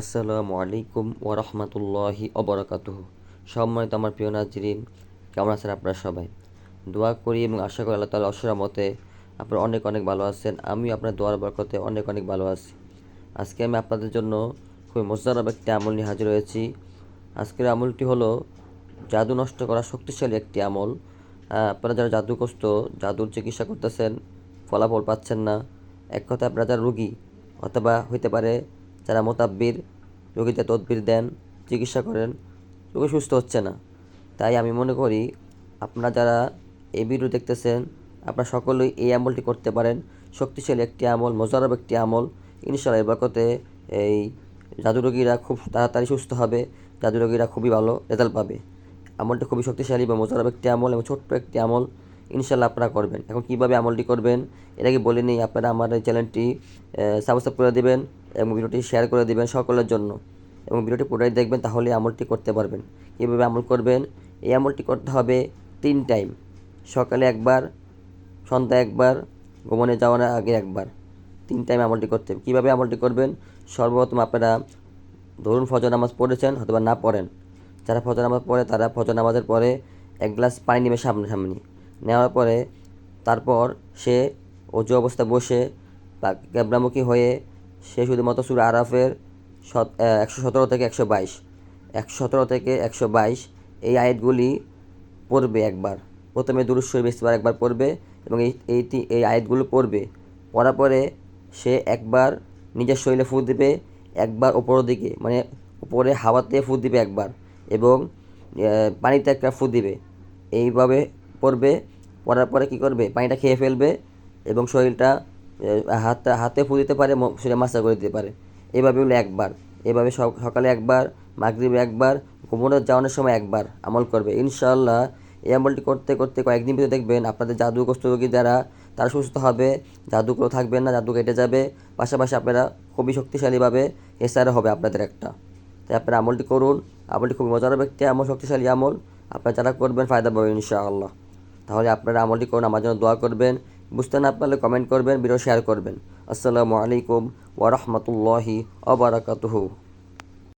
আসসালামু আলাইকুম ওরহমতুল্লাহি অবরাকাতুহু। সম্মানিত আমার প্রিয় নাজরিন, কেমন আছেন আপনারা সবাই? দোয়া করি এবং আশা করি আল্লাহ তাআলার অশেষ রহমতে আপনারা অনেক অনেক ভালো আছেন। আমি আপনার দোয়ার বরকতে অনেক অনেক ভালো আছি। আজকে আমি আপনাদের জন্য খুবই মজাদার একটি আমল নিয়ে হাজির হয়েছি। আজকের আমলটি হলো জাদু নষ্ট করা শক্তিশালী একটি আমল। আপনারা যারা জাদুগ্রস্ত, জাদুর চিকিৎসা করতেছেন, ফলাফল পাচ্ছেন না, এক কথায় আপনারা যারা রোগী অথবা হইতে পারে যারা মোতাব্বির, রোগীতে তদবির দেন, চিকিৎসা করেন, রোগী সুস্থ হচ্ছে না। তাই আমি মনে করি আপনারা যারা এই ভিডিও দেখতেছেন, আপনারা সকলেই এই আমলটি করতে পারেন। শক্তিশালী একটি আমল, মোজারব একটি আমল। ইনশাআল্লাহ এর বরকতে এই জাদু রোগীরা খুব তাড়াতাড়ি সুস্থ হবে, জাদু রোগীরা খুবই ভালো রেজাল্ট পাবে। আমলটি খুবই শক্তিশালী বা মোজারব একটি আমল এবং ছোট্ট একটি আমল। ইনশাআল্লাহ আপনারা করবেন। এখন কীভাবে আমলটি করবেন এর আগে বলে নিই, আপনারা আমার এই চ্যানেলটি সাবস্ক্রাইব করে দেবেন এবং ভিডিওটি শেয়ার করে দেবেন সকলের জন্য, এবং ভিডিওটি পুরোটাই দেখবেন, তাহলে আমলটি করতে পারবেন। কীভাবে আমল করবেন? এই আমলটি করতে হবে 3 টাইম, সকালে একবার, সন্ধ্যা একবার, ঘুমানো যাওয়ার আগে একবার। 3 টাইম আমলটি করতে হবে। কীভাবে আমলটি করবেন? সর্বপ্রথম আপনারা ধরুন ফজর নামাজ পড়েছেন অথবা না পড়েন, যারা ফজর নামাজ পড়ে তারা ফজর নামাজের পরে 1 গ্লাস পানি নেবে সামনাসামনি। নেওয়ার পরে তারপর সে অজু অবস্থা বসে বা ক্যাবলামুখী হয়ে সে শুধুমাত্র সূরা আরাফের 117 থেকে 122, 117 থেকে 122 এই আয়াতগুলি পড়বে একবার। প্রথমে দুরূদ শরীফ ইস্তেগফার একবার পড়বে এবং এই আয়াতগুলো পড়বে। পড়ার পরে সে একবার নিজের শরীরে ফু দিবে, একবার ওপরের দিকে মানে উপরে হাওয়াতে ফু দিবে একবার, এবং পানিতে একটা ফু দিবে। এইভাবে পড়বে। পড়ার পরে কী করবে? পানিটা খেয়ে ফেলবে এবং শরীরটা হাতে ফু দিতে পারে, শরীরে মাসাজ করে দিতে পারে। এভাবে হলো একবার। এভাবে সকালে একবার, মাগরিবে একবার, ঘুমানোর যাওয়ানোর সময় একবার আমল করবে। ইনশাআল্লাহ এই আমলটি করতে করতে কয়েকদিন ভিতরে দেখবেন আপনাদের জাদুগ্রস্ত রোগী যারা, তারা সুস্থ হবে, জাদুগুলো থাকবে না, জাদু কেটে যাবে। পাশাপাশি আপনারা খুবই শক্তিশালীভাবে এসআরও হবে আপনাদের একটা। তাই আপনারা আমলটি করুন। আমলটি খুবই মজার একটি আমল, শক্তিশালী আমল। আপনারা যারা করবেন ফায়দা পাবেন ইনশাআল্লাহ। তাহলে আপনারা আমলটি করুন, আমার জন্য দোয়া করবেন। বুঝতে না পারলে কমেন্ট করবেন, ভিডিও শেয়ার করবেন। আসসালামু আলাইকুম ওয়া রাহমাতুল্লাহি ওয়া বারাকাতুহু।